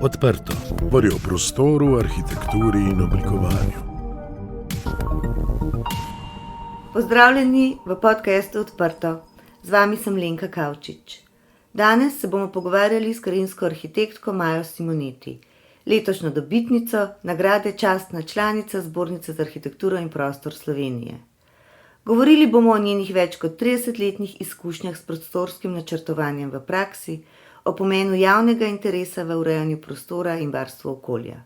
Odprto. Govori o prostoru, arhitekturi in oblikovanju. Pozdravljeni v podcastu Odprto. Z vami sem Lenka Kavčič. Danes se bomo pogovarjali s krajinsko arhitektko Majo Simoneti, letošnjo dobitnico nagrade častna članica Zbornice za arhitekturo in prostor Slovenije. Govorili bomo o njenih več kot 30-letnih izkušnjah s prostorskim načrtovanjem v praksi, o pomenu javnega interesa v urejanju prostora in varstvu okolja.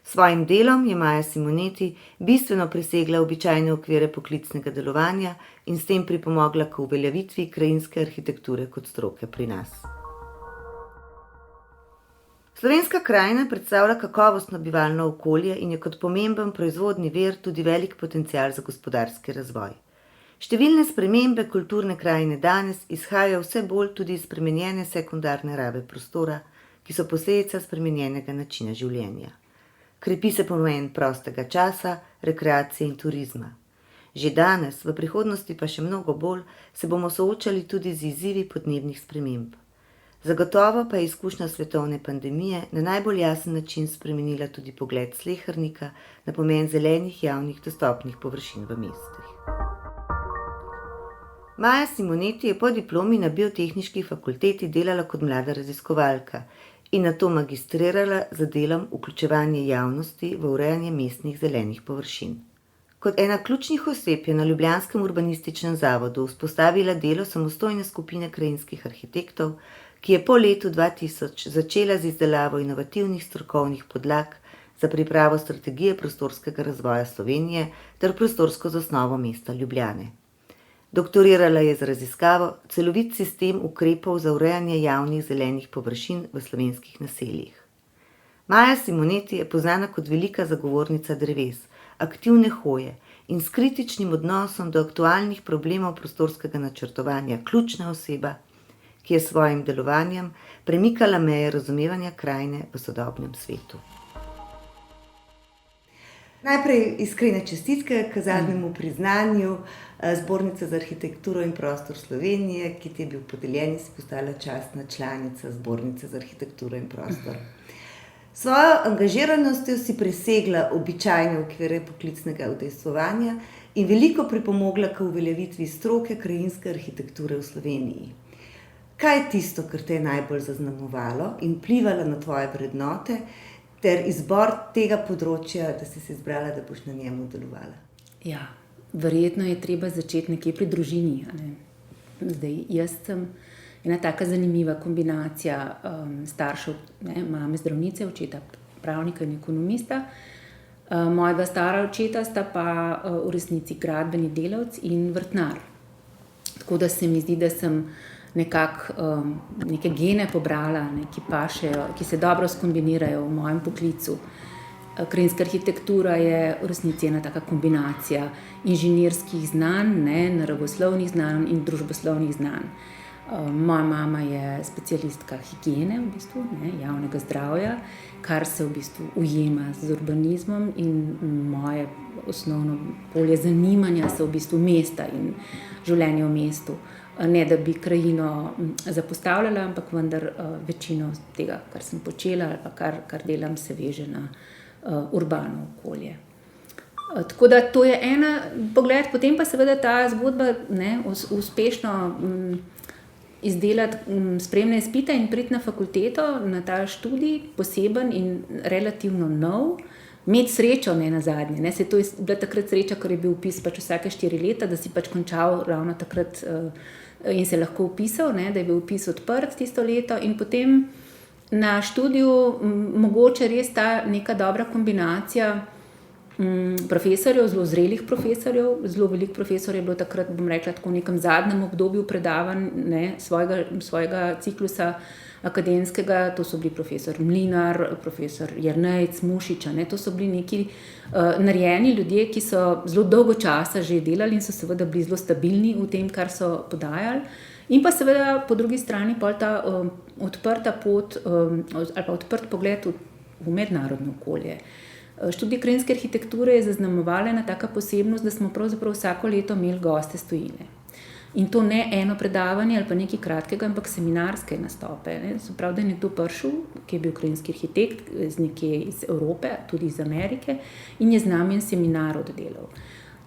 S svojim delom je Maja Simoneti bistveno presegla običajne okvire poklicnega delovanja in s tem pripomogla k uveljavitvi krajinske arhitekture kot stroke pri nas. Slovenska krajina predstavlja kakovostno bivalno okolje in je kot pomemben proizvodni vir tudi velik potencial za gospodarski razvoj. Številne spremembe kulturne krajine danes izhajajo vse bolj tudi iz spremenjene sekundarne rabe prostora, ki so posledica spremenjenega načina življenja. Krepi se pomen prostega časa, rekreacije in turizma. Že danes, v prihodnosti pa še mnogo bolj, se bomo soočali tudi z izzivi podnebnih sprememb. Zagotovo pa je izkušnja svetovne pandemije na najbolj jasen način spremenila tudi pogled slehernika na pomen zelenih javnih dostopnih površin v mestih. Maja Simoneti je po diplomi na Biotehniški fakulteti delala kot mlada raziskovalka in nato magistrirala z delom vključevanje javnosti v urejanje mestnih zelenih površin. Kot ena ključnih oseb je na ljubljanskem urbanističnem zavodu vzpostavila delo samostojne skupine krajinskih arhitektov, ki je po letu 2000 začela z izdelavo inovativnih strokovnih podlag za pripravo strategije prostorskega razvoja Slovenije ter prostorsko zasnovo mesta Ljubljane. Doktorirala je z raziskavo celovit sistem ukrepov za urejanje javnih zelenih površin v slovenskih naseljih. Maja Simoneti je poznana kot velika zagovornica dreves, aktivne hoje in s kritičnim odnosom do aktualnih problemov prostorskega načrtovanja ključna oseba, ki je s svojim delovanjem premikala meje razumevanja krajine v sodobnem svetu. Najprej iskrene čestitke k zadnjemu priznanju Zbornice za arhitekturo in prostor Slovenije, ki ti je bil podeljen in si postala častna članica Zbornice za arhitekturo in prostor. Svojo angažiranostjo si presegla običajne okvire poklicnega udejstvovanja in veliko pripomogla k uveljavitvi stroke krajinske arhitekture v Sloveniji. Kaj je tisto, kar te je najbolj zaznamovalo in vplivalo na tvoje vrednote, ter izbor tega področja, da si se izbrala, da boš na njemu delovala? Ja, verjetno je treba začeti nekje pri družini. Zdaj, jaz sem ena taka zanimiva kombinacija staršev, mame zdravnice, očeta pravnika in ekonomista. Mojega stara očeta sta pa v resnici gradbeni delavec in vrtnar. Tako da se mi zdi, da sem nekako neke gene pobrala, ki pašejo, ki se dobro skombinirajo v mojem poklicu. Krajinska arhitektura je v resnici ena taka kombinacija inženirskih znanj, naravoslovnih znanj in družboslovnih znanj. Moja mama je specialistka higiene, v bistvu, javnega zdravja, kar se v bistvu ujema z urbanizmom, in moje osnovno polje zanimanja so v bistvu mesta in življenje v mestu. Ne da bi krajino zapostavljala, ampak vendar večino tega, kar sem počela ali pa kar delam, se veže na urbano okolje. Tako da to je ena pogled, potem pa seveda ta zgodba uspešno izdelati sprejemne izpite in priti na fakulteto, na ta študij, poseben in relativno nov, imeti srečo na zadnje. Se to je bila takrat sreča, ker je bil vpis vsake 4 leta, da si končal ravno takrat in se lahko vpisal, da je bil vpis odprt tisto leto, in potem na študiju mogoče res ta neka dobra kombinacija profesorjev, zelo zrelih profesorjev. Zelo veliko profesorjev je bilo takrat, bom rekla, tako v nekem zadnjem obdobju predavanj svojega ciklusa akademskega. To so bili profesor Mlinar, profesor Jernejc, Mušič. To so bili neki narejeni ljudje, ki so zelo dolgo časa že delali in so seveda bili zelo stabilni v tem, kar so podajali. In pa seveda po drugi strani pa ta odprta pot ali pa odprt pogled v mednarodno okolje. Študij krajinske arhitekture je zaznamovala ena taka posebnost, da smo pravzaprav vsako leto imeli goste s tujine. In to ne eno predavanje ali pa nekaj kratkega, ampak seminarske nastope. Ne. Se pravi, da je nekdo prišel, ki je bil krajinski arhitekt nekje iz Evrope, tudi iz Amerike, in je z nami en seminar oddelal.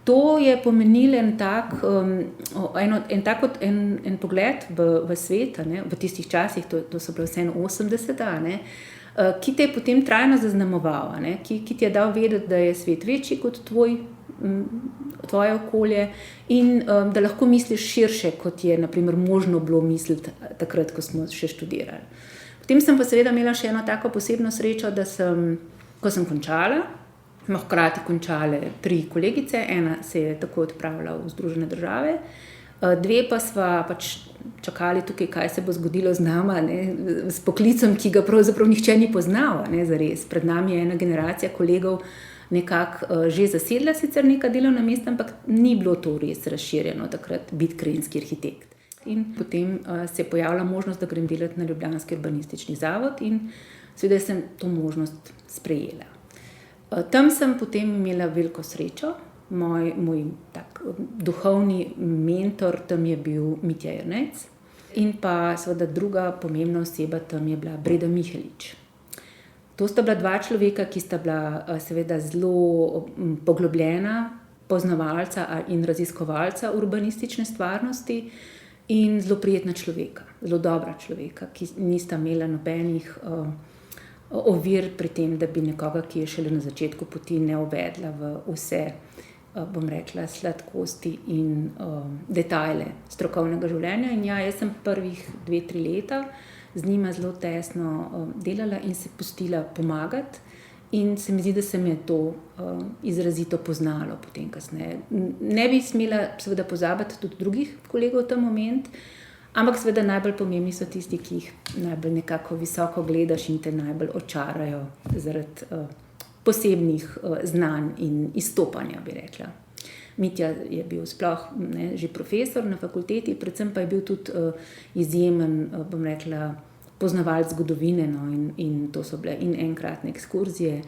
To je pomenilo en pogled v svet, ne, v tistih časih, to so bile vseeno 80-ta, ne, ki te je potem trajno zaznamoval, ne, ki ti je dal vedeti, da je svet večji kot tvoje okolje in da lahko misliš širše, kot je na primer možno bilo misliti takrat, ko smo še študirali. Potem sem pa seveda imela še eno tako posebno srečo, da ko sem končala, smo hkrati končale 3 kolegice, ena se je tako odpravila v Združene države, 2 pa sva pač čakali tukaj, kaj se bo zgodilo z nama, ne, s poklicem, ki ga pravzaprav nihče ni poznal, ne, zares. Pred nami je ena generacija kolegov nekako že zasedla sicer neka delovna mesta, ampak ni bilo to res razširjeno takrat biti krajinski arhitekt. In potem se je pojavila možnost, da grem delati na Ljubljanski urbanistični zavod in seveda sem to možnost sprejela. Tam sem potem imela veliko srečo. Moj tak duhovni mentor tam je bil Mitja Jernec in pa seveda druga pomembna oseba tam je bila Breda Mihelič. To sta bila 2 človeka, ki sta bila seveda zelo poglobljena poznavalca in raziskovalca urbanistične stvarnosti in zelo prijetna človeka, zelo dobra človeka, ki nista imela nobenih ovir pri tem, da bi nekoga, ki je šele na začetku poti, ne uvedla v vse, bom rekla, sladkosti in detajle strokovnega življenja. In ja, jaz sem prvih 2-3 leta z njima zelo tesno delala in se pustila pomagati. In se mi zdi, da se mi je to izrazito poznalo potem kasneje. Ne bi smela seveda pozabiti tudi drugih kolegov v ta moment, ampak seveda najbolj pomembni so tisti, ki jih najbolj nekako visoko gledaš in te najbolj očarajo zaradi posebnih znanj in izstopanja, bi rekla. Mitja je bil sploh že profesor na fakulteti, predvsem pa je bil tudi izjemen, bom rekla, poznavalec zgodovine, no, in to so bile in enkratne ekskurzije,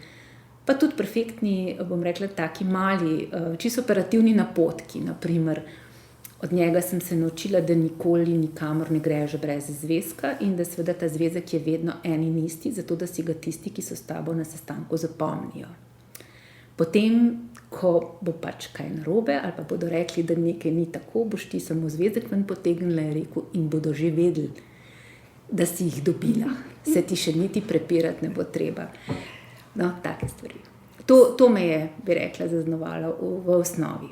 pa tudi perfektni, bom rekla, taki mali, čisto operativni napotki. Naprimer, od njega sem se naučila, da nikoli nikamor ne greš brez zvezka in da seveda ta zvezek je vedno en in isti, zato da si ga tisti, ki so s tabo na sestanku, zapomnijo. Potem, ko bo pač kaj narobe ali pa bodo rekli, da nekaj ni tako, boš ti samo zvezek ven potegnila, je rekel, in bodo že vedeli, da si jih dobila. Se ti še niti prepirati ne bo treba. No, take stvari. To me je, bi rekla, zaznamovalo v osnovi.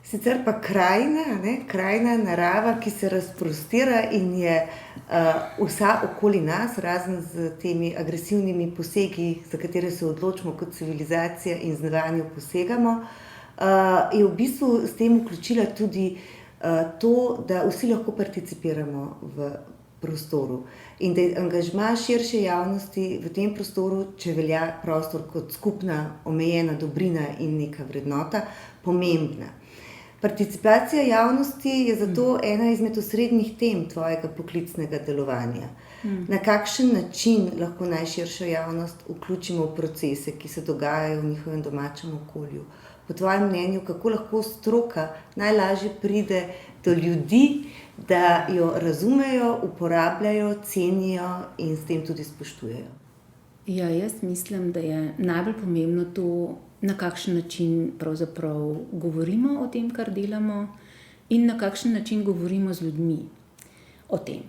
Sicer pa krajina narava, ki se razprostira in je vsa okoli nas, razen z temi agresivnimi posegi, za katere se odločimo kot civilizacija in z vanjo posegamo, je v bistvu s tem vključila tudi to, da vsi lahko participiramo v prostoru in da je angažma širše javnosti v tem prostoru, če velja prostor kot skupna omejena dobrina in neka vrednota, pomembna. Participacija javnosti je zato ena izmed osrednjih tem tvojega poklicnega delovanja. Na kakšen način lahko najširšo javnost vključimo v procese, ki se dogajajo v njihovem domačem okolju? Po tvojem mnenju, kako lahko stroka najlažje pride do ljudi, da jo razumejo, uporabljajo, cenijo in s tem tudi spoštujejo? Ja, jaz mislim, da je najbolj pomembno to, na kakšen način pravzaprav govorimo o tem, kar delamo, in na kakšen način govorimo z ljudmi o tem.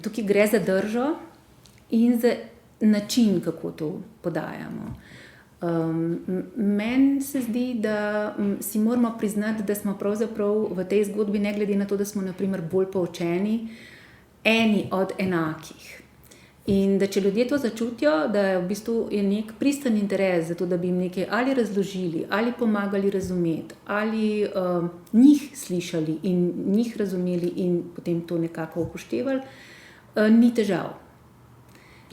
Tukaj gre za držo in za način, kako to podajamo. Meni se zdi, da si moramo priznati, da smo pravzaprav v tej zgodbi, ne glede na to, da smo na primer bolj poučeni, eni od enakih. In da če ljudje to začutijo, da je v bistvu nek pristen interes za to, da bi jim nekaj ali razložili, ali pomagali razumeti, ali njih slišali in njih razumeli in potem to nekako upoštevali, ni težav.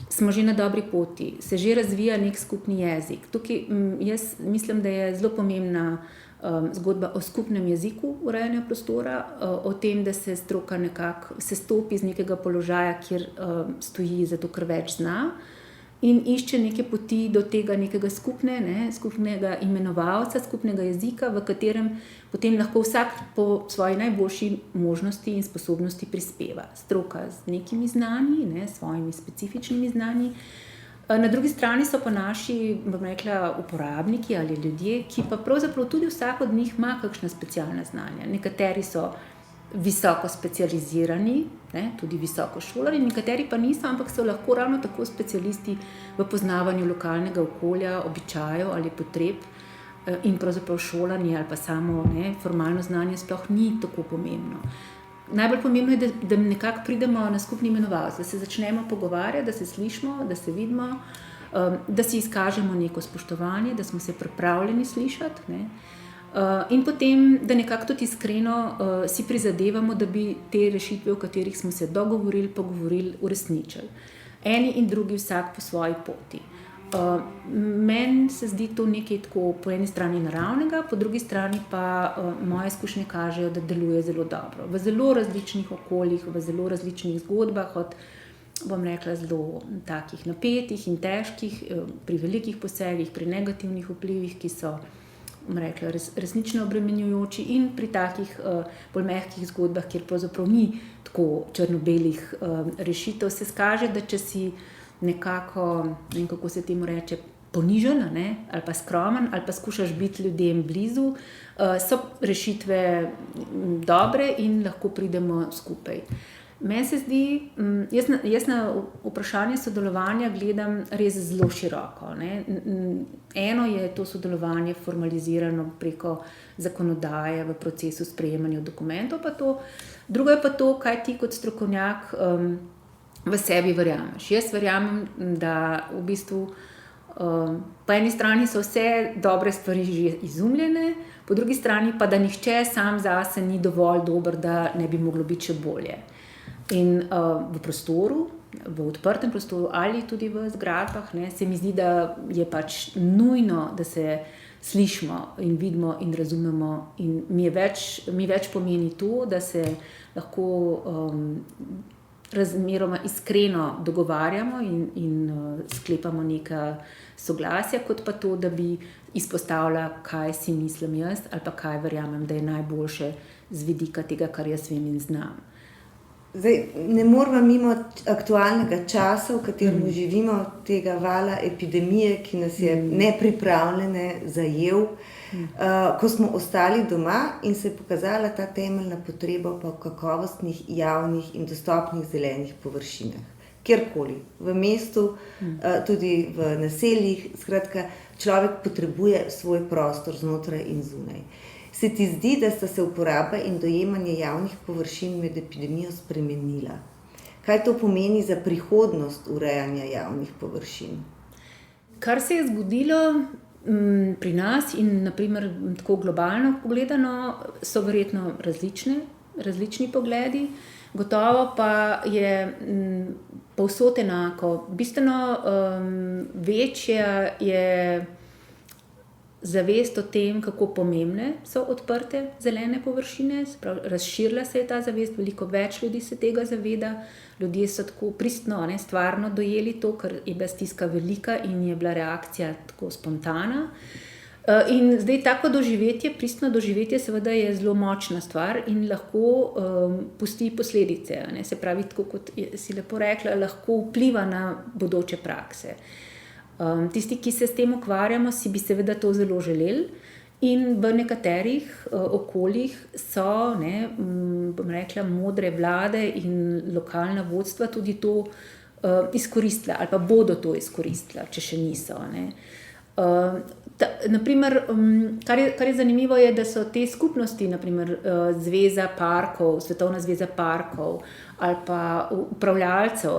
Smo že na dobri poti, se že razvija nek skupni jezik. Tukaj jaz mislim, da je zelo pomembna zgodba o skupnem jeziku urejanja prostora, o tem, da se stroka nekako sestopi z nekega položaja, kjer stoji zato, ker več zna in išče neke poti do tega nekega skupnega imenovalca, skupnega jezika, v katerem potem lahko vsak po svoji najboljši možnosti in sposobnosti prispeva. Stroka z nekimi znanji, svojimi specifičnimi znanji. Na drugi strani so pa naši, bom rekla, uporabniki ali ljudje, ki pa pravzaprav tudi vsak od njih ima kakšna specialna znanja. Nekateri so visoko specializirani, tudi visoko šolani, nekateri pa niso, ampak so lahko ravno tako specialisti v poznavanju lokalnega okolja, običajev ali potreb in pravzaprav šolanje ali pa samo formalno znanje sploh ni tako pomembno. Najbolj pomembno je, da nekako pridemo na skupni imenovalec, da se začnemo pogovarjati, da se slišimo, da se vidimo, da si izkažemo neko spoštovanje, da smo se pripravljeni slišati, in potem, da nekako tudi iskreno si prizadevamo, da bi te rešitve, o katerih smo se dogovorili, pogovorili, uresničili. Eni in drugi vsak po svoji poti. Meni se zdi to nekaj tako po eni strani naravnega, po drugi strani pa moje izkušnje kažejo, da deluje zelo dobro. V zelo različnih okoljih, v zelo različnih zgodbah, od, bom rekla, zelo takih napetih in težkih, pri velikih posegih, pri negativnih vplivih, ki so rekla, resnično obremenjujoči, in pri takih bolj mehkih zgodbah, kjer pravzaprav ni tako črno-belih rešitev, se skaže, da če si nekako, ne vem, kako se temu reče, ponižen ali pa skromen ali pa skušaš biti ljudem blizu, so rešitve dobre in lahko pridemo skupaj. Meni se zdi, jaz na vprašanje sodelovanja gledam res zelo široko. Eno je to sodelovanje formalizirano preko zakonodaje v procesu sprejemanja dokumentov, pa to, drugo je pa to, kaj ti kot strokovnjak v sebi verjameš. Jaz verjamem, da v bistvu po eni strani so vse dobre stvari že izumljene, po drugi strani pa, da nihče sam zase ni dovolj dober, da ne bi moglo biti še bolje. In v prostoru, v odprtem prostoru ali tudi v zgradbah, se mi zdi, da je pač nujno, da se slišimo in vidimo in razumemo, in mi več pomeni to, da se lahko razmeroma iskreno dogovarjamo in sklepamo neka soglasja, kot pa to, da bi izpostavila, kaj si mislim jaz ali pa kaj verjamem, da je najboljše z vidika tega, kar jaz vem in znam. Zdaj, ne moramo mimo aktualnega časa, v katerem živimo, tega vala epidemije, ki nas je nepripravljene zajel, ko smo ostali doma in se je pokazala ta temeljna potreba po kakovostnih, javnih in dostopnih zelenih površinah. Kjerkoli, v mestu, tudi v naseljih, skratka, človek potrebuje svoj prostor znotraj in zunaj. Se ti zdi, da sta se uporaba in dojemanje javnih površin med epidemijo spremenila? Kaj to pomeni za prihodnost urejanja javnih površin? Kar se je zgodilo pri nas in naprimer tako globalno pogledano, so verjetno različni pogledi. Gotovo pa je povsod enako. Bistveno večja je zavest o tem, kako pomembne so odprte zelene površine, razširila se je ta zavest, veliko več ljudi se tega zaveda, ljudje so tako pristno, stvarno dojeli to, ker je bila stiska velika in je bila reakcija tako spontana. In zdaj tako doživetje, pristno doživetje seveda je zelo močna stvar in lahko pusti posledice, se pravi, tako kot si lepo rekla, lahko vpliva na bodoče prakse. Tisti, ki se s tem ukvarjamo, si bi seveda to zelo želeli in v nekaterih okoljih so, bom rekla, modre vlade in lokalna vodstva tudi to izkoristila ali pa bodo to izkoristila, če še niso. Naprimer, kar je zanimivo je, da so te skupnosti, naprimer Zveza parkov, Svetovna zveza parkov ali pa upravljalcev,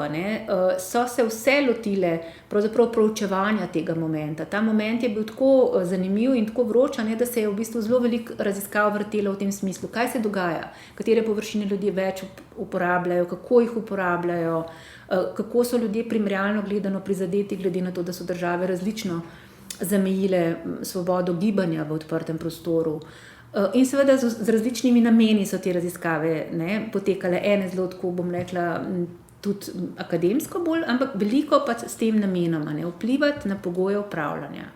so se vse lotile pravzaprav proučevanja tega momenta. Ta moment je bil tako zanimiv in tako vroč, da se je v bistvu zelo veliko raziskav vrtelo v tem smislu, kaj se dogaja, katere površine ljudje več uporabljajo, kako jih uporabljajo, kako so ljudje primerjalno gledano prizadeti, glede na to, da so države različno zamejile svobodo gibanja v odprtem prostoru. In seveda z različnimi nameni so te raziskave potekale. Ene zelo tako, bom rekla, tudi akademsko bolj, ampak veliko pa s tem namenom, vplivati na pogoje upravljanja.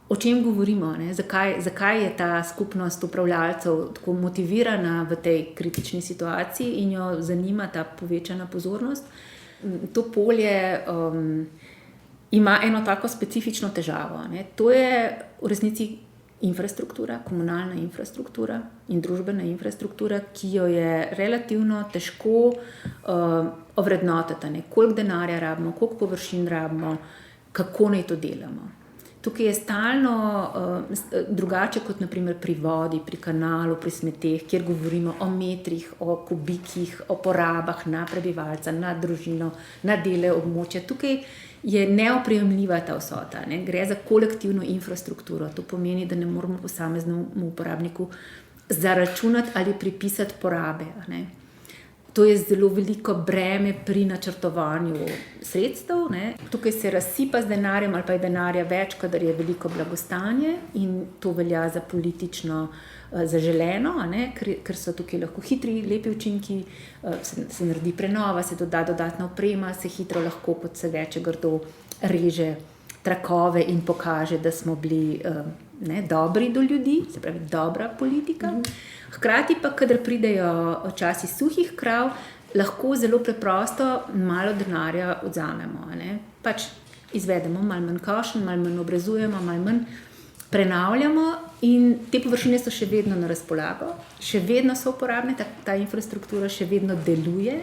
O čem govorimo, zakaj je ta skupnost upravljalcev tako motivirana v tej kritični situaciji in jo zanima ta povečana pozornost. To polje ima eno tako specifično težavo. To je v resnici infrastruktura, komunalna infrastruktura in družbena infrastruktura, ki jo je relativno težko ovrednotiti. Koliko denarja rabimo, koliko površin rabimo, kako naj to delamo. Tukaj je stalno drugače kot naprimer pri vodi, pri kanalu, pri smeteh, kjer govorimo o metrih, o kubikih, o porabah na prebivalca, na družino, na dele območja. Tukaj je neoprijemljiva ta vsota. Gre za kolektivno infrastrukturo. To pomeni, da ne moramo posameznemu uporabniku zaračunati ali pripisati porabe. To je zelo veliko breme pri načrtovanju sredstev. Tukaj se razsipa z denarjem ali pa je denarja več, kadar je veliko blagostanje in to velja za politično zaželeno, ker so tukaj lahko hitri, lepi učinki, se naredi prenova, se doda dodatna oprema, se hitro lahko, kot se reče, grdo reže trakove in pokaže, da smo bili dobri do ljudi, se pravi dobra politika. Hkrati pa, kadar pridejo časi suhih krav, lahko zelo preprosto malo denarja odzamemo. Pač izvedemo malo manj košenj, malo manj obrezujemo, malo manj prenavljamo in te površine so še vedno na razpolago, še vedno so uporabne, ta infrastruktura še vedno deluje.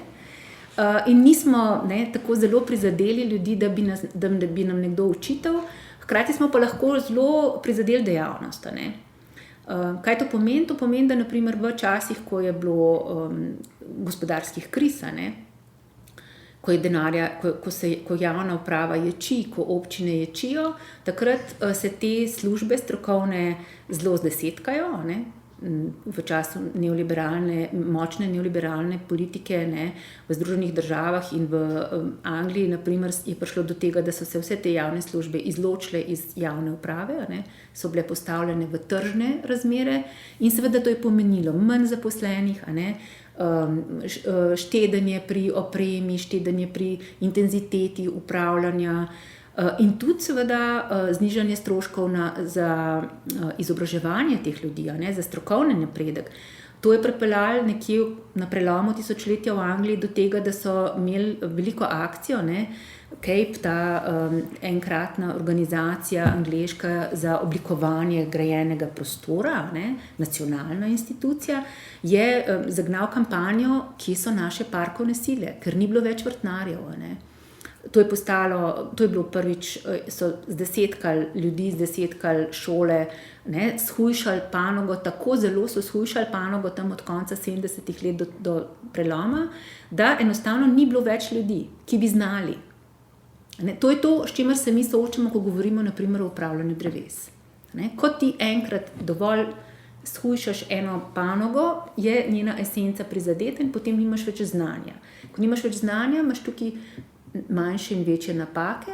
In nismo tako zelo prizadeli ljudi, da bi nam nekdo učitel, hkrati smo pa lahko zelo prizadeli dejavnost. Kaj to pomeni? To pomeni, da naprimer v časih, ko je bilo gospodarskih kriz, ko je denarja, ko javna uprava ječi, ko občine ječijo, takrat se te službe strokovne zelo zdesetkajo. V času močne neoliberalne politike v Združenih državah in v Angliji naprimer, je prišlo do tega, da so se vse te javne službe izločile iz javne uprave, so bile postavljene v tržne razmere in seveda to je pomenilo manj zaposlenih, štedenje pri opremi, štedenje pri intenziteti upravljanja in tudi seveda znižanje stroškov za izobraževanje teh ljudi, za strokovni napredek. To je pripeljalo nekje na prelomu tisočletja v Angliji do tega, da so imeli veliko akcijo, CAPE, ta enkratna organizacija angleška za oblikovanje grajenega prostora, nacionalna institucija, je zagnal kampanjo, kje so naše parkovne sile, ker ni bilo več vrtnarjev. To je bilo prvič, so zdesetkali ljudi, zdesetkali šole, shujšali panogo, tako zelo so shujšali panogo tam od konca 70-ih let do preloma, da enostavno ni bilo več ljudi, ki bi znali. To je to, s čimer se mi soočamo, ko govorimo naprimer o upravljanju dreves. Ko ti enkrat dovolj shujšaš eno panogo, je njena esenca prizadeta in potem nimaš več znanja. Ko nimaš več znanja, imaš tukaj manjše in večje napake,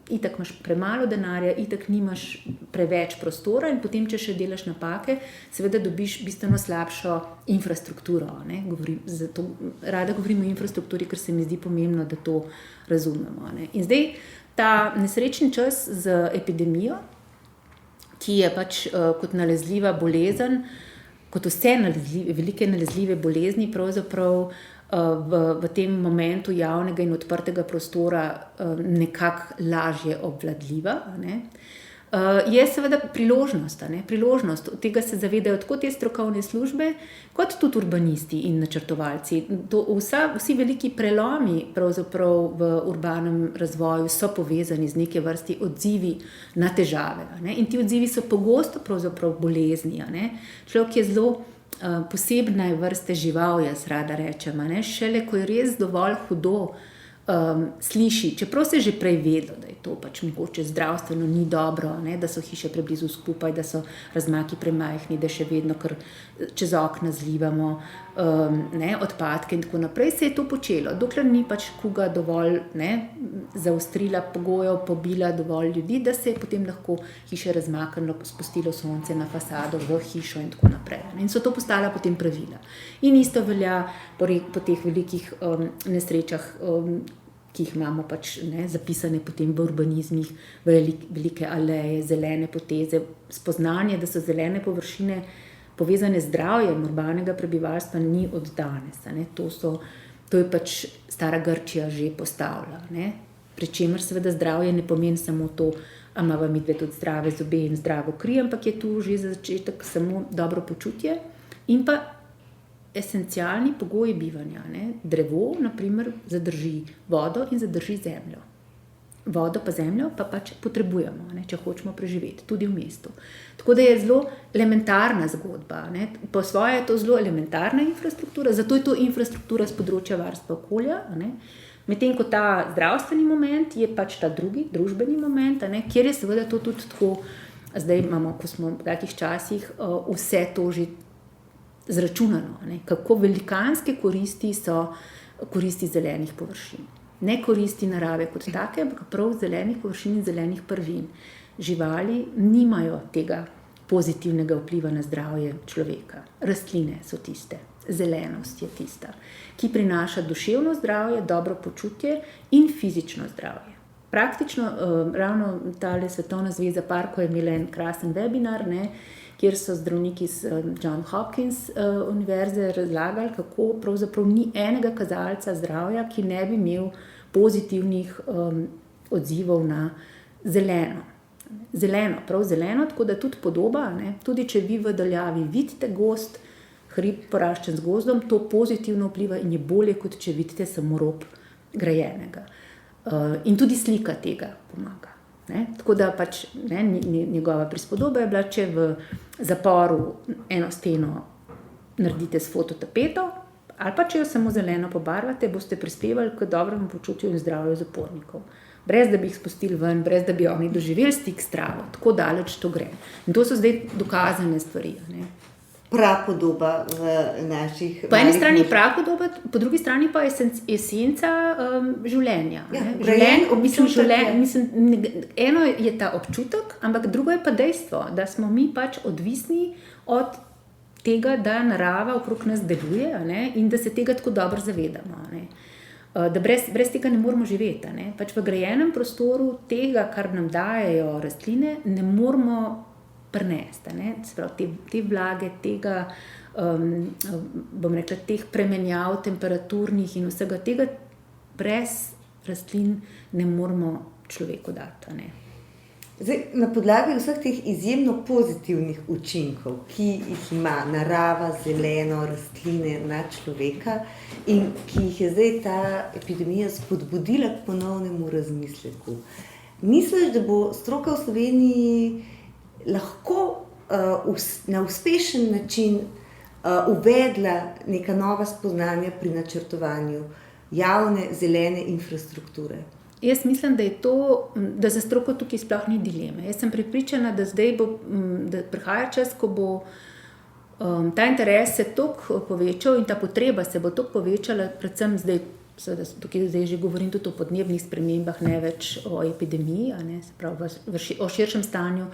itak imaš premalo denarja, itak nimaš preveč prostora in potem, če še delaš napake, seveda dobiš bistveno slabšo infrastrukturo. Zato rada govorim o infrastrukturi, ker se mi zdi pomembno, da to razumemo. In zdaj ta nesrečni čas z epidemijo, ki je pač kot nalezljiva bolezen, kot vse velike nalezljive bolezni, pravzaprav v tem momentu javnega in odprtega prostora nekako lažje obvladljiva, je seveda priložnost. Priložnost. Od tega se zavedajo tako te strokovne službe, kot tudi urbanisti in načrtovalci. Vsi veliki prelomi pravzaprav v urbanem razvoju so povezani z neke vrsti odzivi na težave. In ti odzivi so pogosto pravzaprav bolezni. Človek je zelo posebne vrste žival, jaz rada rečem. Šele, ko je res dovolj hudo, sliši, čeprav se že prej vedelo, da je to pač mogoče zdravstveno ni dobro, da so hiše preblizu skupaj, da so razmaki premajhni, da še vedno kar čez okna zlivamo, odpadke in tako naprej, se je to počelo. Dokler ni pač kuga dovolj zaostrila pogojev, pobila dovolj ljudi, da se je potem lahko hiše razmaknilo, spustilo sonce na fasado v hišo in tako naprej. In so to postala potem pravila. In isto velja po teh velikih nesrečah, ki jih imamo pač zapisane potem v urbanizmih, velike aleje, zelene poteze, spoznanje, da so zelene površine povezane z zdravjem urbanega prebivalstva ni od danes. To je pač stara Grčija že postavila. Pri čemer seveda zdravje ne pomeni samo to, a imava midve tudi zdrave zobe in zdravo kri, ampak je tu že za začetek samo dobro počutje in pa esencialni pogoji bivanja. Drevo, na primer, zadrži vodo in zadrži zemljo. Vodo pa zemljo pa pač potrebujemo, če hočemo preživeti, tudi v mestu. Tako da je zelo elementarna zgodba. Po svoje je to zelo elementarna infrastruktura, zato je to infrastruktura z področja varstva okolja. Medtem ko ta zdravstveni moment je pač ta drugi, družbeni moment, kjer je seveda to tudi tako, zdaj imamo, ko smo v takih časih, vse to že zračunano, kako velikanske koristi so koristi zelenih površin. Ne koristi narave kot take, ampak prav zelenih površin in zelenih prvin. Živali nimajo tega pozitivnega vpliva na zdravje človeka. Rastline so tiste, zelenost je tista, ki prinaša duševno zdravje, dobro počutje in fizično zdravje. Praktično, ravno tale Svetovna zveza parkov je imela en krasen webinar, kjer so zdravniki iz John Hopkins univerze razlagali, kako pravzaprav ni enega kazalca zdravja, ki ne bi imel pozitivnih odzivov na zeleno. Prav zeleno, tako da tudi podoba, tudi če vi v daljavi vidite gozd, hrib poraščen z gozdom, to pozitivno vpliva in je bolje, kot če vidite samo rob grajenega. In tudi slika tega pomaga. Tako da pač njegova prispodoba je bila, če v zaporu eno steno naredite s fototapeto ali pa če jo samo zeleno pobarvate, boste prispevali k dobremu počutju in zdravju zapornikov. Brez da bi jih spustili ven, brez da bi oni doživeli stik s travo. Tako daleč to gre. In to so zdaj dokazane stvari. Prapodoba v naših... Po eni strani prapodoba, po drugi strani pa esenca življenja. Eno je ta občutek, ampak drugo je pa dejstvo, da smo mi pač odvisni od tega, da narava okrog nas deluje in da se tega tako dobro zavedamo. Da brez tega ne moramo živeti. Pač v grajenem prostoru tega, kar nam dajejo rastline, ne moramo prenesti. Te vlage, tega, bom rekla, teh premenjav temperaturnih in vsega tega brez rastlin ne moramo človeku dati. Zdaj, na podlagi vseh teh izjemno pozitivnih učinkov, ki jih ima narava, zeleno, rastline na človeka in ki jih je zdaj ta epidemija spodbudila k ponovnemu razmisleku, misliš, da bo stroka v Sloveniji lahko na uspešen način uvedla neka nova spoznanja pri načrtovanju javne zelene infrastrukture? Jaz mislim, da za stroko tukaj sploh ni dileme. Jaz sem prepričana, da zdaj da prihaja čas, ko bo ta interes se toliko povečal in ta potreba se bo toliko povečala, predvsem zdaj, tukaj zdaj že govorim tudi o podnebnih spremembah, ne več o epidemiji, se pravi o širšem stanju,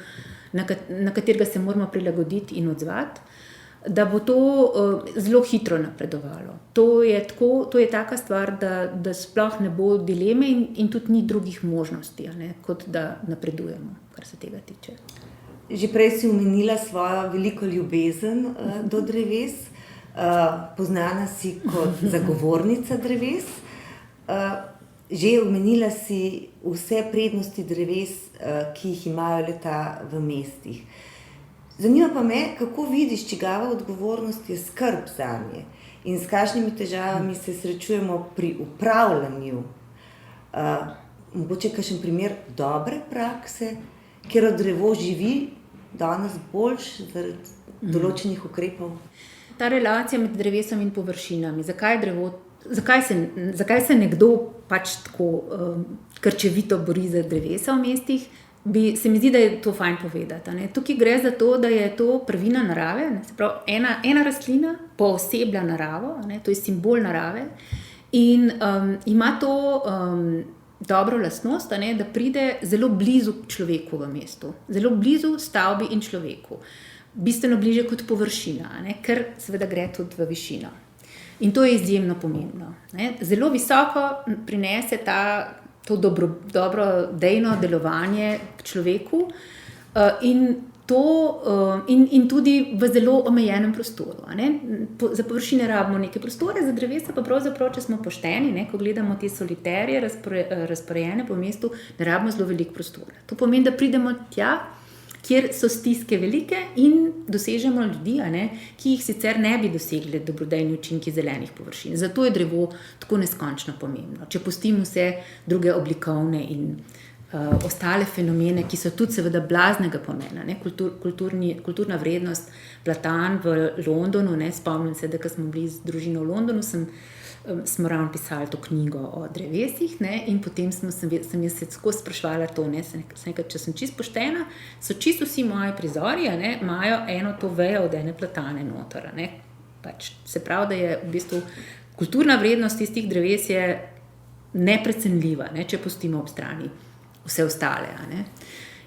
na katerega se moramo prilagoditi in odzvati, da bo to zelo hitro napredovalo. To je taka stvar, da sploh ne bo dileme in tudi ni drugih možnosti, kot da napredujemo, kar se tega tiče. Že prej si omenila svojo veliko ljubezen do dreves, poznana si kot zagovornica dreves, že omenila si vse prednosti dreves, ki jih imajo le-ta v mestih. Zanima pa me, kako vidiš, čigava odgovornost je skrb zanje in s kakšnimi težavami se srečujemo pri upravljanju. Mogoče kakšen primer dobre prakse, kjer drevo živi danes boljš zaradi določenih ukrepov. Ta relacija med drevesom in površinami, zakaj se nekdo pač tako krčevito bori za drevesa v mestih, se mi zdi, da je to fajn povedati. Ne. Tukaj gre za to, da je to prvina narave, ne. Se pravi, ena rastlina pooseblja naravo, ne. To je simbol narave in ima to dobro lastnost, ne, da pride zelo blizu človeku v mestu, zelo blizu stavbi in človeku. Bistveno bliže kot površina, ne, ker seveda gre tudi v višino. In to je izjemno pomembno. Ne. Zelo visoko prinese to dobrodejno delovanje k človeku in tudi v zelo omejenem prostoru. Ne. Za površine rabimo neke prostore, za drevesa pa pravzaprav, če smo pošteni, ne, ko gledamo te soliterje razporejene po mestu, ne rabimo zelo veliko prostora. To pomeni, da pridemo tja, kjer so stiske velike in dosežemo ljudi, ne, ki jih sicer ne bi dosegli dobrodejni učinki zelenih površin. Zato je drevo tako neskončno pomembno. Če pustimo vse druge oblikovne in ostale fenomene, ki so tudi seveda blaznega pomena, ne, kulturna vrednost, platan v Londonu, ne, spomnim se, da ko smo bili z družino v Londonu, smo ravno pisali to knjigo o drevesih, ne, in potem sem jaz se tako spraševala to, ne, če sem čisto poštena, so čisto vsi moji prizori, ne, imajo eno to vejo od ene platane noter, ne. Pač, se pravi, da je v bistvu kulturna vrednost tistih dreves je neprecenljiva, ne, če pustimo ob strani vse ostale. Ne.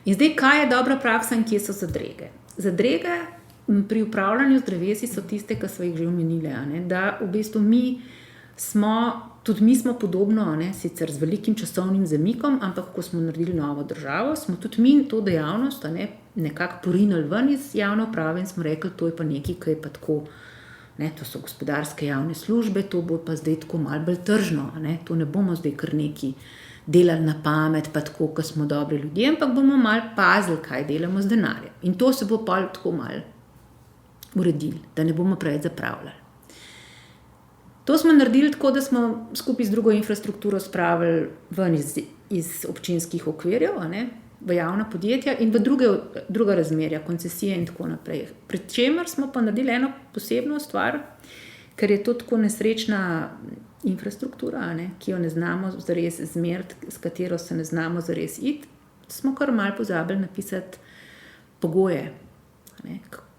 In zdaj, kaj je dobra praksa in kje so zadrege? Zadrege pri upravljanju z drevesi so tiste, ki so jih že omenile, ne, da v bistvu tudi mi smo podobno, ne, sicer z velikim časovnim zamikom, ampak ko smo naredili novo državo, smo tudi mi to dejavnost, ne, nekako porinili ven iz javne uprave in smo rekli, to je pa nekaj, ki je pa tako, ne, to so gospodarske javne službe, to bo pa zdaj tako malo bolj tržno, ne, to ne bomo zdaj kar neki delali na pamet, pa tako, ko smo dobri ljudje, ampak bomo malo pazili, kaj delamo z denarjem. In to se bo pa tako malo uredili, da ne bomo preveč zapravljali. To smo naredili tako, da smo skupaj z drugo infrastrukturo spravili ven iz občinskih okvirjev, ne, v javna podjetja in v druga razmerja, koncesije in tako naprej. Pri čemer smo pa naredili eno posebno stvar, ker je to tako nesrečna infrastruktura, ne, ki jo ne znamo zares zmeriti, s katero se ne znamo zares iti, smo kar malo pozabili napisati pogoje. Ne.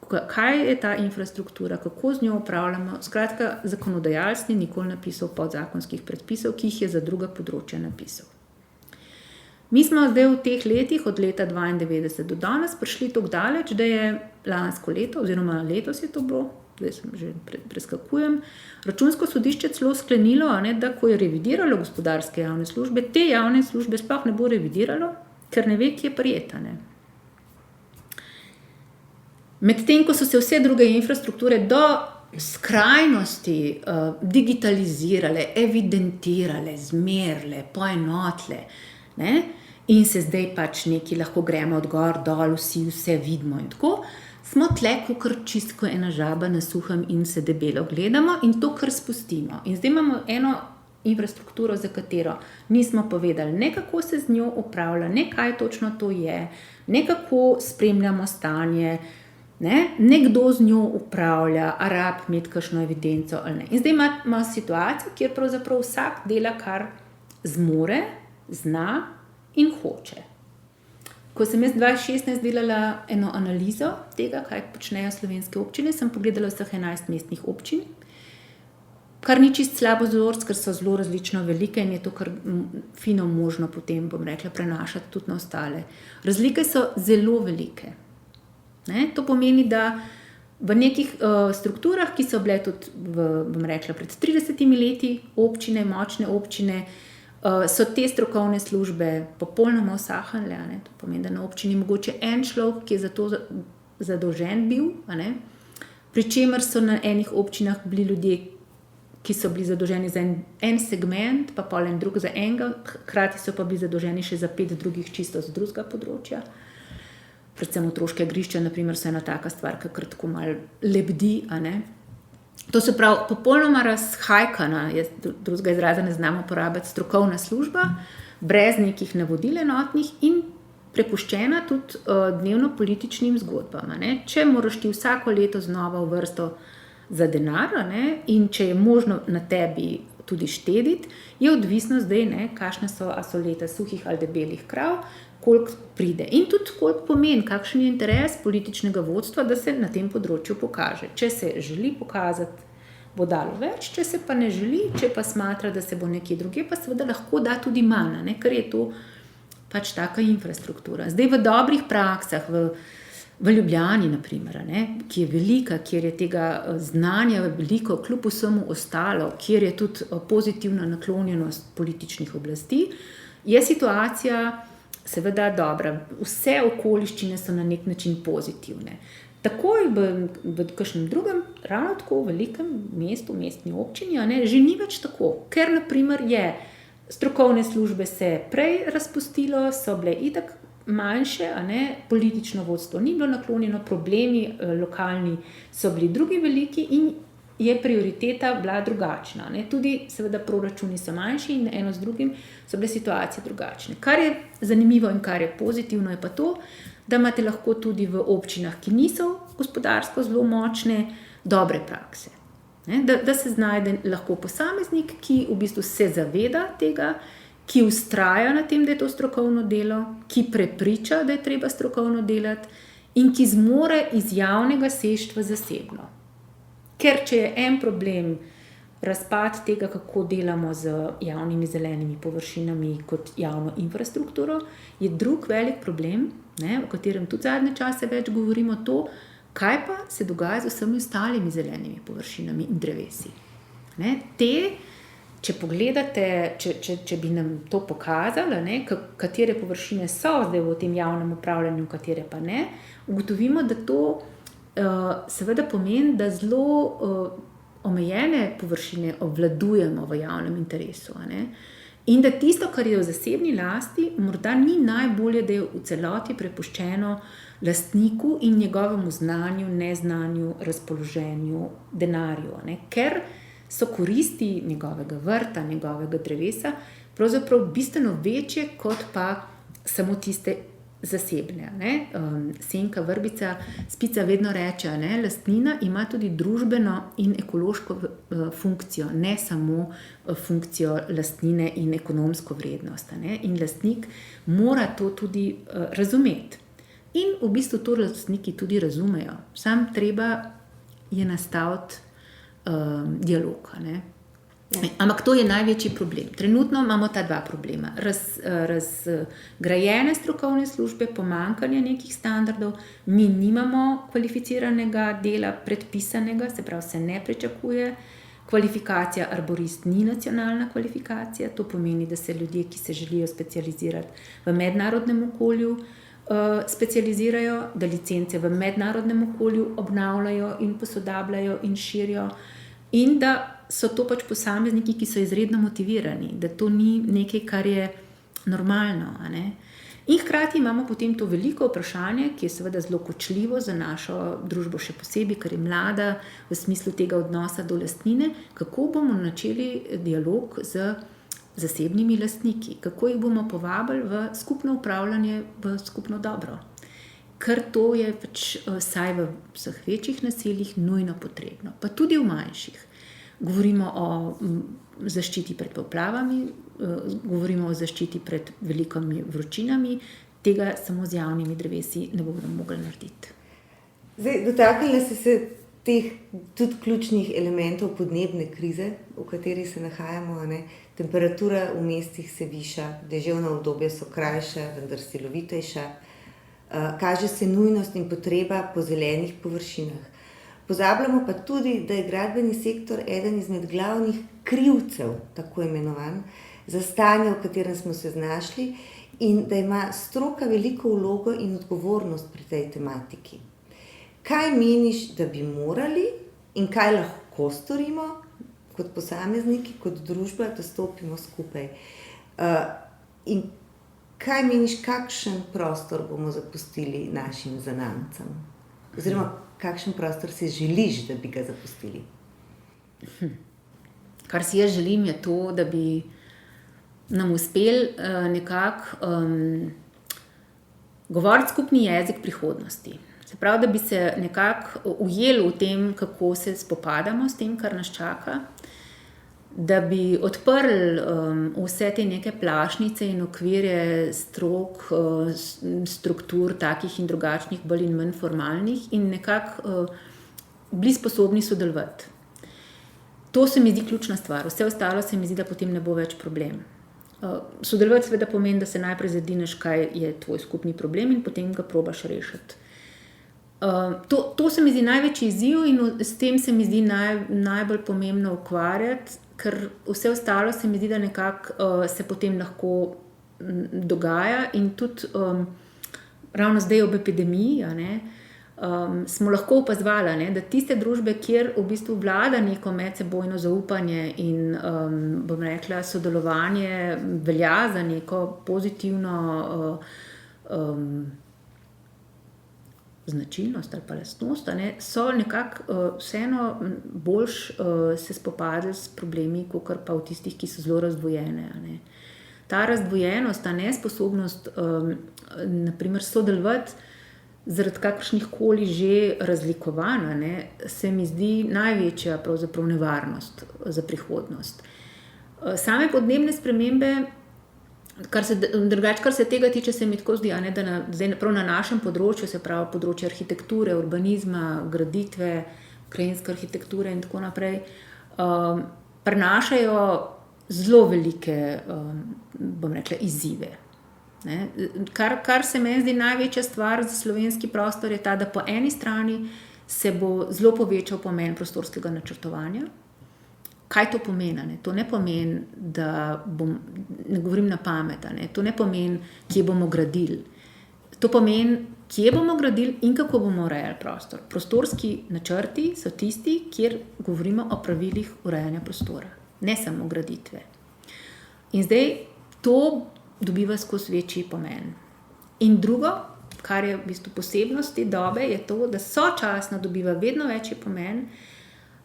Kaj je ta infrastruktura, kako z njo upravljamo. Skratka, zakonodajalec ni nikoli napisal podzakonskih predpisov, ki jih je za druga področja napisal. Mi smo zdaj v teh letih, od leta 1992 do danes, prišli tako daleč, da je lansko leto, oziroma letos je to bilo, zdaj sem že preskakujem, Računsko sodišče celo sklenilo, ne, da ko je revidiralo gospodarske javne službe, te javne službe sploh ne bo revidiralo, ker ne ve, kje je prijeta. Ne. Medtem, ko so se vse druge infrastrukture do skrajnosti digitalizirale, evidentirale, zmerile, poenotile, ne, in se zdaj pač neki lahko gremo od gor dol, vse vidimo in tako, smo tle kakor čisto ena žaba na suhem in se debelo gledamo in to kar spustimo. In zdaj imamo eno infrastrukturo, za katero nismo povedali, ne kako se z njo upravlja, ne kaj točno to je, ne kako spremljamo stanje, ne kdo z njo upravlja, a rab imeti kakšno evidenco ali ne. In zdaj imamo situacijo, kjer pravzaprav vsak dela, kar zmore, zna in hoče. Ko sem jaz 2016 delala eno analizo tega, kaj počnejo slovenske občine, sem pogledala vseh 11 mestnih občin, kar ni čisto slabo vzorc, ker so zelo različno velike in je to kar fino možno potem, bom rekla, prenašati tudi na ostale. Razlike so zelo velike. Ne? To pomeni, da v nekih strukturah, ki so bile tudi, bom rekla, pred 30 leti občine, močne občine, so te strokovne službe popolnoma usahnile. Ne? To pomeni, da na občini mogoče en človek, ki je za to zadolžen bil, ne? Pri čemer so na enih občinah bili ljudje, ki so bili zadolženi za en segment, pa pol en drug za enega, hkrati so pa bili zadolženi še za 5 drugih čisto z drugega področja. Predvsem otroške igrišča, naprimer, so ena taka stvar, ki kar tako malo lebdi, a ne. To se pravi, popolnoma razhajkana, jaz drugega izraza ne znam uporabiti, strokovna služba, brez nekih navodil enotnih in prepuščena tudi dnevno političnim zgodbam. Ne. Če moraš ti vsako leto znova v vrsto za denar, ne, in če je možno na tebi tudi štediti, je odvisno zdaj, kakšne so leta suhih ali debelih krav, koliko pride. In tudi koliko pomeni, kakšen je interes političnega vodstva, da se na tem področju pokaže. Če se želi pokazati, bo dalo več, če se pa ne želi, če pa smatra, da se bo nekje druge, pa seveda lahko da tudi manj, ker je to pač taka infrastruktura. Zdaj v dobrih praksah, v Ljubljani, na primer, ki je velika, kjer je tega znanja veliko, kljub vsemu ostalo, kjer je tudi pozitivna naklonjenost političnih oblasti, je situacija seveda dobra. Vse okoliščine so na nek način pozitivne. Takoj v kakšnem drugem, ravno tako velikem mestu, mestni občini, že ni več tako, ker na primer je strokovne službe se prej razpustilo, so bile itak manjše, politično vodstvo ni bilo naklonjeno, problemi lokalni so bili drugi veliki in je prioriteta bila drugačna. Tudi seveda proračuni so manjši in eno z drugim so bile situacije drugačne. Kar je zanimivo in kar je pozitivno, je pa to, da imate lahko tudi v občinah, ki niso gospodarsko zelo močne, dobre prakse. Da se znajde lahko posameznik, ki v bistvu se zaveda tega, ki vztraja na tem, da je to strokovno delo, ki prepriča, da je treba strokovno delati in ki zmore iz javnega seči v zasebno. Ker če je en problem razpad tega, kako delamo z javnimi zelenimi površinami kot javno infrastrukturo, je drug velik problem, o katerem tudi zadnje čase več govorimo, to, kaj pa se dogaja z vsemi ostalimi zelenimi površinami in drevesi. Če pogledate, če bi nam to pokazali, katere površine so zdaj v tem javnem upravljanju, katere pa ne, ugotovimo, da to seveda pomeni, da zelo omejene površine obvladujemo v javnem interesu. In da tisto, kar je v zasebni lasti, morda ni najbolje, da je v celoti prepuščeno lastniku in njegovemu znanju, neznanju, razpoloženju, denarju. Ker so koristi njegovega vrta, njegovega drevesa pravzaprav bistveno večje kot pa samo tiste zasebne. Senka Vrbica Spica vedno reče, lastnina ima tudi družbeno in ekološko funkcijo, ne samo funkcijo lastnine in ekonomsko vrednost. In lastnik mora to tudi razumeti. In v bistvu to lastniki tudi razumejo. Sam treba je nastaviti dialog. Ampak to je največji problem. Trenutno imamo ta dva problema. Razgrajene strokovne službe, pomanjkanje nekih standardov, mi nimamo kvalificiranega dela predpisanega, se pravi, se ne pričakuje. Kvalifikacija arborist ni nacionalna kvalifikacija, to pomeni, da se ljudje, ki se želijo specializirati v mednarodnem okolju, specializirajo, da licence v mednarodnem okolju obnavljajo in posodabljajo in širijo in da so to pač posamezniki, ki so izredno motivirani, da to ni nekaj, kar je normalno. In hkrati imamo potem to veliko vprašanje, ki je seveda zelo kočljivo za našo družbo, še posebej, ker je mlada v smislu tega odnosa do lastnine, kako bomo načeli dialog z zasebnimi lastniki, kako jih bomo povabili v skupno upravljanje, v skupno dobro. Ker to je pač vsaj v vseh večjih naseljih nujno potrebno, pa tudi v manjših. Govorimo o zaščiti pred poplavami, govorimo o zaščiti pred velikimi vročinami, tega samo z javnimi drevesi ne bomo mogli narediti. Zdaj, dotaknili ste se teh tudi ključnih elementov podnebne krize, v kateri se nahajamo. Temperatura v mestih se viša, deževna obdobja so krajša, vendar silovitejša. Kaže se nujnost in potreba po zelenih površinah. Pozabljamo pa tudi, da je gradbeni sektor eden izmed glavnih krivcev, tako imenovan, za stanje, v katerem smo se znašli, in da ima stroka veliko vlogo in odgovornost pri tej tematiki. Kaj meniš, da bi morali in kaj lahko storimo kot posamezniki, kot družba, da stopimo skupaj? In kaj meniš, kakšen prostor bomo zapustili našim zanamcem? Oziroma, kakšen prostor si želiš, da bi ga zapustili? Kar si jaz želim, je to, da bi nam uspel nekako govoriti skupni jezik prihodnosti. Se pravi, da bi se nekako ujeli v tem, kako se spopadamo s tem, kar nas čaka. da bi odprli vse te neke plašnice in okvirje strok, struktur, takih in drugačnih, bolj in manj formalnih, in nekako bili sposobni sodelovati. To se mi zdi ključna stvar, vse ostalo se mi zdi, da potem ne bo več problem. Sodelovati seveda pomeni, da se najprej zedineš, kaj je tvoj skupni problem, in potem ga probaš rešiti. To se mi zdi največji izziv, in s tem se mi zdi najbolj pomembno ukvarjati, ker vse ostalo se mi zdi, da nekako se potem lahko dogaja, in tudi ravno zdaj ob epidemiji, smo lahko opazovali, da tiste družbe, kjer v bistvu vlada neko medsebojno zaupanje in bom rekla, sodelovanje velja za neko pozitivno značilnost ali pa lastnost, so nekako vseeno boljš se spopadli s problemi, kakor pa v tistih, ki so zelo razdvojene. Ta razdvojenost, ta nesposobnost naprimer sodelovati zaradi kakršnih koli že razlikovanj, se mi zdi največja pravzaprav nevarnost za prihodnost. Same podnebne spremembe, kar se tega tiče, se mi tako zdi, da zdaj prav na našem področju, se pravi področje arhitekture, urbanizma, graditve, krajinske arhitekture in tako naprej, prinašajo zelo velike, bom rekla, izzive. Kar se meni zdi največja stvar za slovenski prostor, je ta, da po eni strani se bo zelo povečal pomen prostorskega načrtovanja. Kaj to pomeni? To ne pomeni, da ne govorim na pamet, to ne pomeni, kje bomo gradili. To pomeni, kje bomo gradili in kako bomo urejali prostor. Prostorski načrti so tisti, kjer govorimo o pravilih urejanja prostora, ne samo graditve. In zdaj to dobiva skozi večji pomen. In drugo, kar je v bistvu posebnost te dobe, je to, da sočasno dobiva vedno večji pomen,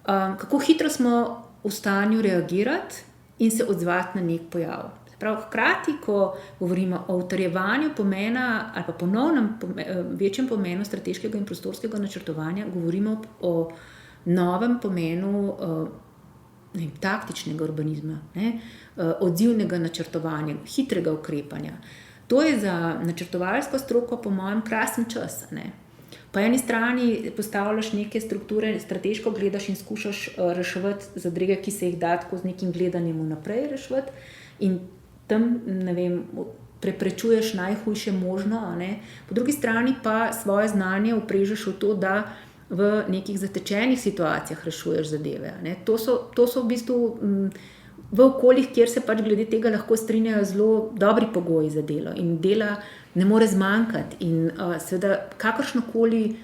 kako hitro smo v stanju reagirati in se odzvati na nek pojav. Hkrati, ko govorimo o utrjevanju pomena ali pa ponovnem večjem pomenu strateškega in prostorskega načrtovanja, govorimo o novem pomenu taktičnega urbanizma, odzivnega načrtovanja, hitrega ukrepanja. To je za načrtovalsko stroko po mojem krasen čas. Po eni strani postavljaš neke strukture, strateško gledaš in skušaš reševati zadrege, ki se jih da tako z nekim gledanjem vnaprej reševati, in tam, preprečuješ najhujše možno. Po drugi strani pa svoje znanje uprežeš v to, da v nekih zatečenih situacijah rešuješ zadeve. To so v bistvu v okoljih, kjer se pač glede tega lahko strinjajo zelo dobri pogoji za delo, in dela ne more zmanjkati. In seveda kakršnokoli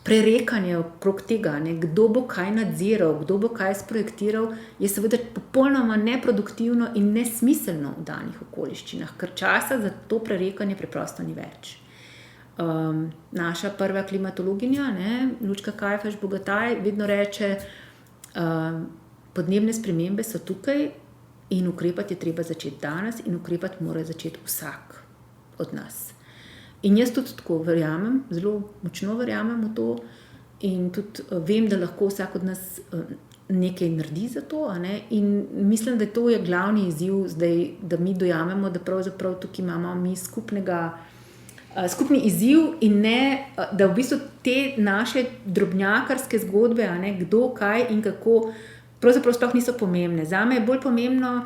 prerekanje okrog tega, kdo bo kaj nadziral, kdo bo kaj sprojektiral, je seveda popolnoma neproduktivno in nesmiselno v danih okoliščinah, ker časa za to prerekanje preprosto ni več. Naša prva klimatologinja, Lučka Kajfež Bogataj, vedno reče, podnebne spremembe so tukaj in ukrepati je treba začeti danes, in ukrepati mora začeti vsak od nas. In jaz tudi tako verjamem, zelo močno verjamem v to, in tudi vem, da lahko vsak od nas nekaj naredi za to, in mislim, da to je glavni izziv zdaj, da mi dojamemo, da pravzaprav tukaj imamo mi skupni izziv, in ne, da v bistvu te naše drobnjakarske zgodbe, kdo, kaj in kako, pravzaprav sploh niso pomembne. Zame je bolj pomembno,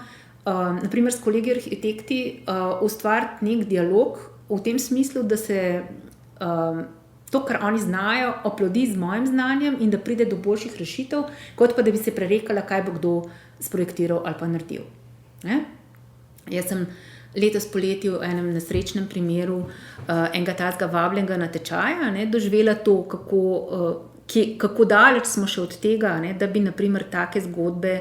naprimer s kolegi arhitekti, ustvariti nek dialog v tem smislu, da se to, kar oni znajo, oplodi z mojim znanjem in da pride do boljših rešitev, kot pa da bi se prerekala, kaj bo kdo sprojektiral ali pa naredil. Jaz sem letos poleti v enem nesrečnem primeru enega takega vabljenega natečaja doživela to, kako daleč smo še od tega, da bi naprimer take zgodbe,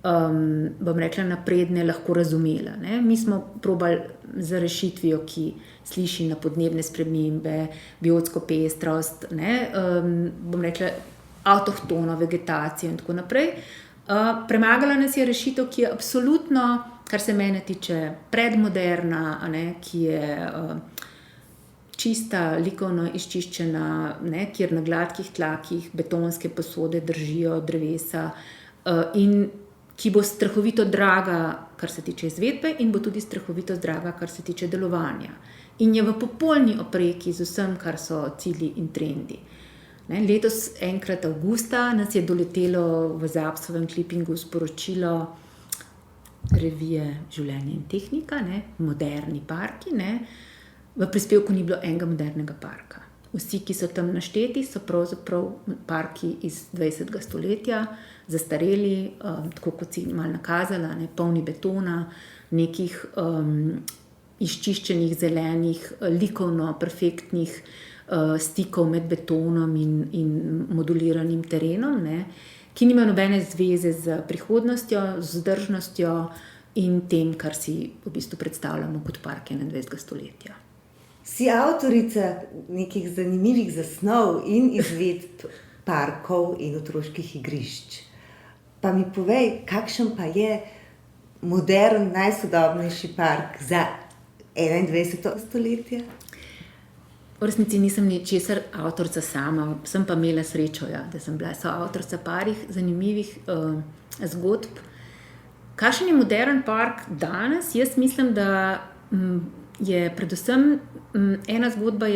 bom rekla, napredne lahko razumela. Mi smo probali z rešitvijo, ki sliši na podnebne spremembe, biotsko pestrost, bom rekla, avtohtono vegetacijo in tako naprej. Premagala nas je rešitev, ki je absolutno, kar se mene tiče, predmoderna, ki je čista, likovno izčiščena, kjer na gladkih tlakih betonske posode držijo drevesa, in ki bo strahovito draga, kar se tiče izvedbe, in bo tudi strahovito draga, kar se tiče delovanja. In je v popolni opreki z vsem, kar so cilji in trendi. Letos, enkrat avgusta, nas je doletelo v Zapsovem klipingu sporočilo revije Življenje in tehnika, moderni parki. V prispevku ni bilo enega modernega parka. Vsi, ki so tam našteti, so pravzaprav parki iz 20. stoletja, zastareli, tako kot si malo nakazala, polni betona, nekih izčiščenih, zelenih, likovno perfektnih stikov med betonom in moduliranim terenom, ki nimajo nobene zveze z prihodnostjo, z vzdržnostjo in tem, kar si v bistvu predstavljamo kot parke 21. stoletja. Si avtorica nekih zanimivih zasnov in izvedb parkov in otroških igrišč. Pa mi povej, kakšen pa je modern, najsodobnejši park za 21. stoletje? V resnici nisem ničesar avtorica sama, sem pa imela srečo, da sem bila soavtorica parih zanimivih zgodb. Kakšen je modern park danes? Jaz mislim, da je predvsem ena zgodba,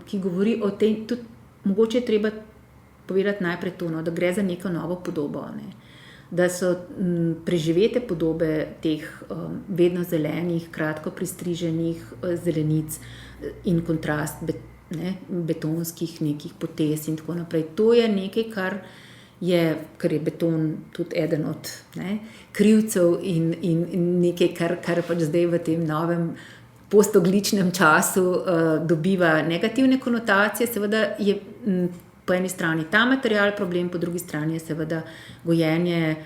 ki govori o tem, tudi mogoče je treba povedati najprej to, da gre za neko novo podobo, da so preživete podobe teh vedno zelenih, kratko pristriženih zelenic in kontrast betonskih nekih potez in tako naprej. To je nekaj, kar je beton tudi eden od krivcev in nekaj, kar pač zdaj v tem novem postogličnem času dobiva negativne konotacije. Seveda je po eni strani ta material problem, po drugi strani je seveda gojenje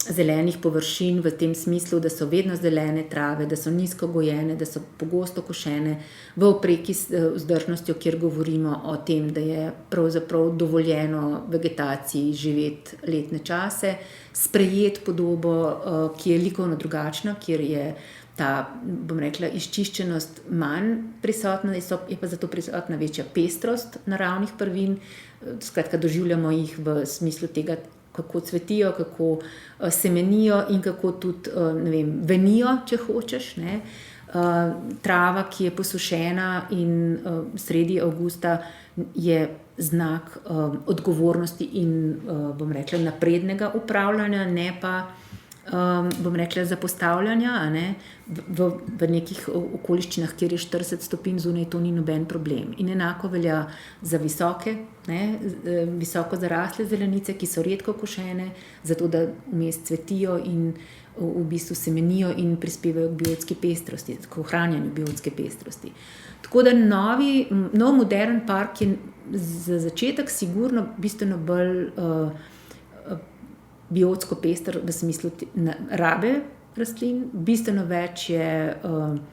zelenih površin v tem smislu, da so vedno zelene trave, da so nizko gojene, da so pogosto košene v opreki z vzdržnostjo, kjer govorimo o tem, da je pravzaprav dovoljeno vegetaciji živeti letne čase, sprejeti podobo, ki je likovno drugačna, kjer je ta, bom rekla, izčiščenost manj prisotna, je pa zato prisotna večja pestrost naravnih prvin. Skratka, doživljamo jih v smislu tega, kako cvetijo, kako semenijo in kako tudi, venijo, če hočeš. Trava, ki je posušena in sredi avgusta je znak odgovornosti in, bom rekla, naprednega upravljanja, ne pa, bom rekla, zapostavljanja. V nekih okoliščinah, kjer je 40 stopinj zunaj, to ni noben problem. In enako velja za visoko zarasle zelenice, ki so redko košene, zato da vmes cvetijo in v bistvu semenijo in prispevajo k biotski pestrosti, k ohranjanju biotske pestrosti. Tako da nov modern park je za začetek sigurno bistveno bolj biotsko pester v smislu rabe rastlin, bistveno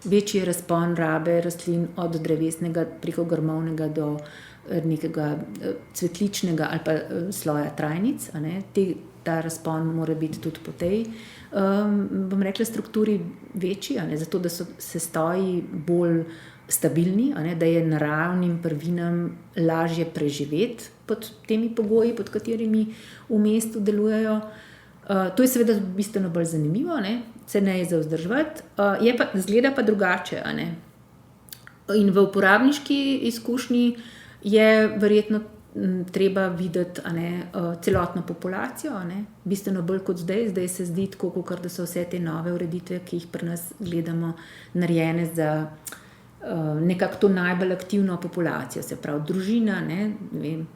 večji razpon rabe rastlin od drevesnega preko grmovnega do nekega cvetličnega ali pa sloja trajnic. Ta razpon mora biti tudi po tej, bom rekla, strukturi večji, zato da so sestoji bolj stabilni, da je naravnim prvinam lažje preživeti pod temi pogoji, pod katerimi v mestu delujejo. To je seveda bistveno bolj zanimivo, ceneje za vzdrževati, izgleda pa drugače. In v uporabniški izkušnji je verjetno treba videti celotno populacijo, bistveno bolj kot zdaj. Zdaj se zdi tako, kot da so vse te nove ureditve, ki jih pri nas gledamo, narejene za nekako to najbolj aktivno populacijo, se pravi družina,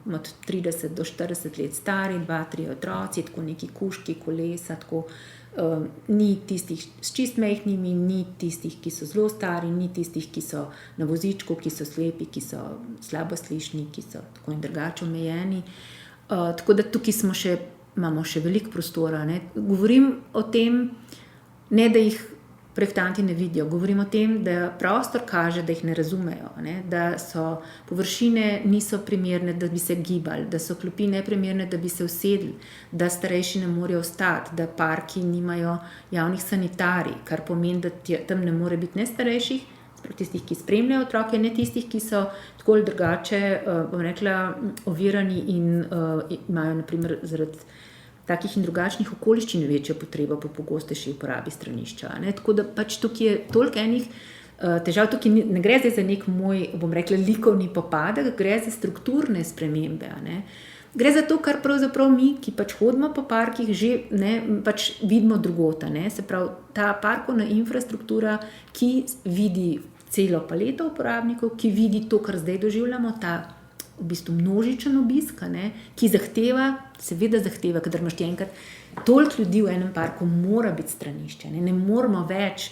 od 30 do 40 let stari, 2-3 otroci, tako neki kužki, kolesa, tako, ni tistih s čist majhnimi, ni tistih, ki so zelo stari, ni tistih, ki so na vozičku, ki so slepi, ki so slaboslišni, ki so tako in drugače omejeni. Tako da tukaj imamo še veliko prostora. Govorim o tem, ne da jih projektanti ne vidijo. Govorim o tem, da prostor kaže, da jih ne razumejo, da so površine niso primerne, da bi se gibali, da so klopi neprimerne, da bi se usedli, da starejši ne morejo ostati, da parki nimajo javnih sanitarij, kar pomeni, da tam ne more biti ne starejših, tistih, ki spremljajo otroke, ne tistih, ki so tako ali drugače, bom rekla, ovirani in imajo, na primer, zaradi takih in drugačnih okoliščin večjo potrebo po pogostejši uporabi stranišča. Ne? Tako da pač tukaj je toliko enih težav, tukaj ne gre zdaj za nek moj, bom rekla, likovni popadek, gre za strukturne spremembe. Ne? Gre za to, kar pravzaprav mi, ki pač hodimo po parkih, že pač vidimo drugota. Ne? Se pravi, ta parkovna infrastruktura, ki vidi celo paleto uporabnikov, ki vidi to, kar zdaj doživljamo, ta v bistvu množičen obisk, ki seveda zahteva, kadar imaš ti enkrat toliko ljudi v enem parku, mora biti stranišče. Ne moramo več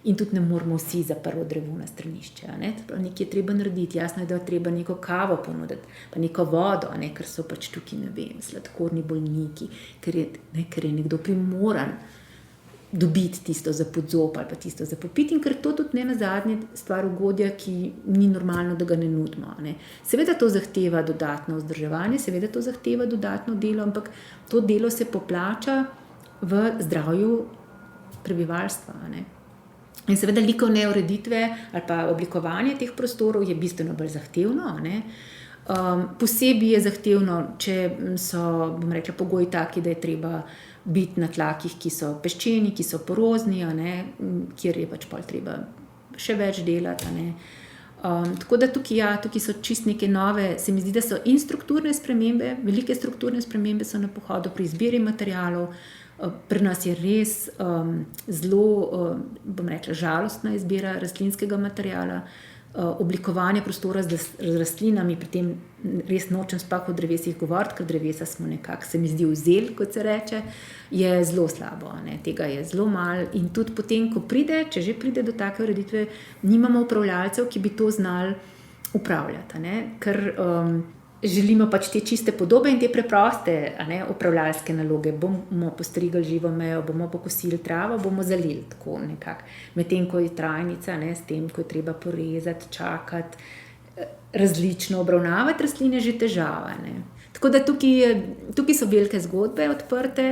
in tudi ne moramo vsi za prvo drevo na stranišče. Nekaj je treba narediti, jasno je, da je treba neko kavo ponuditi, pa neko vodo, ker so pač tukaj, sladkorni bolniki, ker je nekdo primoran dobiti tisto za podzop ali pa tisto za popiti in ker to tudi ne nazadnje stvar ugodja, ki ni normalno, da ga ne nudimo. Seveda to zahteva dodatno vzdrževanje, seveda to zahteva dodatno delo, ampak to delo se poplača v zdravju prebivalstva. In seveda likovne ureditve ali pa oblikovanje teh prostorov je bistveno bolj zahtevno. Posebej je zahtevno, če so, bom rekla, pogoji taki, da je treba biti na tlakih, ki so peščeni, ki so porozni, kjer je pač pol treba še več delati. Tako da tukaj so čist neke nove, se mi zdi, da so in strukturne spremembe, velike strukturne spremembe so na pohodu pri izbiri materialov. Pri nas je res zelo, bom rekla, žalostna izbira rastlinskega materiala, oblikovanje prostora z rastlinami, pri tem res nočem sploh o drevesih govoriti, ker drevesa smo nekako, se mi zdi, vzeli, kot se reče, je zelo slabo. Tega je zelo malo in tudi potem, ko pride, če že pride do take ureditve, nimamo upravljalcev, ki bi to znali upravljati, ker želimo pač te čiste podobe in te preproste upravljalske naloge. Bomo postrigali živo mejo, bomo pokosili travo, bomo zalili tako nekako. Medtem, ko je trajnica, s tem, ko je treba porezati, čakati, različno obravnavati rastline, že težava. Tako da tukaj so velike zgodbe odprte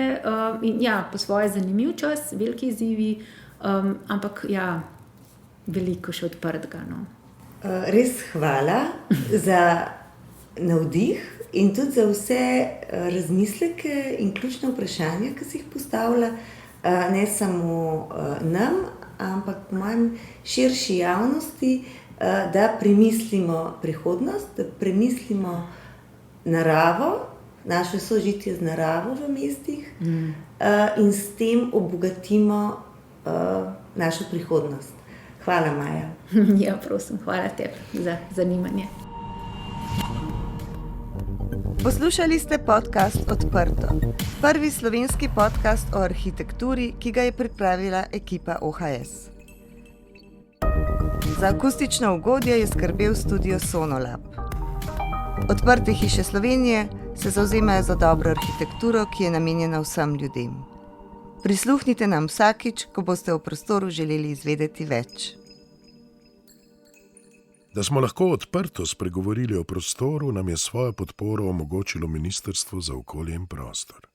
in po svoje zanimiv čas, veliki izzivi, ampak veliko še odprtega. Res hvala za navdih in tudi za vse razmisleke in ključne vprašanja, ki si jih postavlja, ne samo nam, ampak po mojem širši javnosti, da premislimo prihodnost, da premislimo naravo, naše sožitje z naravo v mestih in s tem obogatimo našo prihodnost. Hvala, Maja. Ja, prosim, hvala tebi za zanimanje. Poslušali ste podcast Odprto, prvi slovenski podcast o arhitekturi, ki ga je pripravila ekipa OHS. Za akustično ugodje je skrbel studio Sonolab. Odprte hiše Slovenije se zavzemajo za dobro arhitekturo, ki je namenjena vsem ljudem. Prisluhnite nam vsakič, ko boste o prostoru želeli izvedeti več. Da smo lahko odprto spregovorili o prostoru, nam je svojo podporo omogočilo Ministrstvo za okolje in prostor.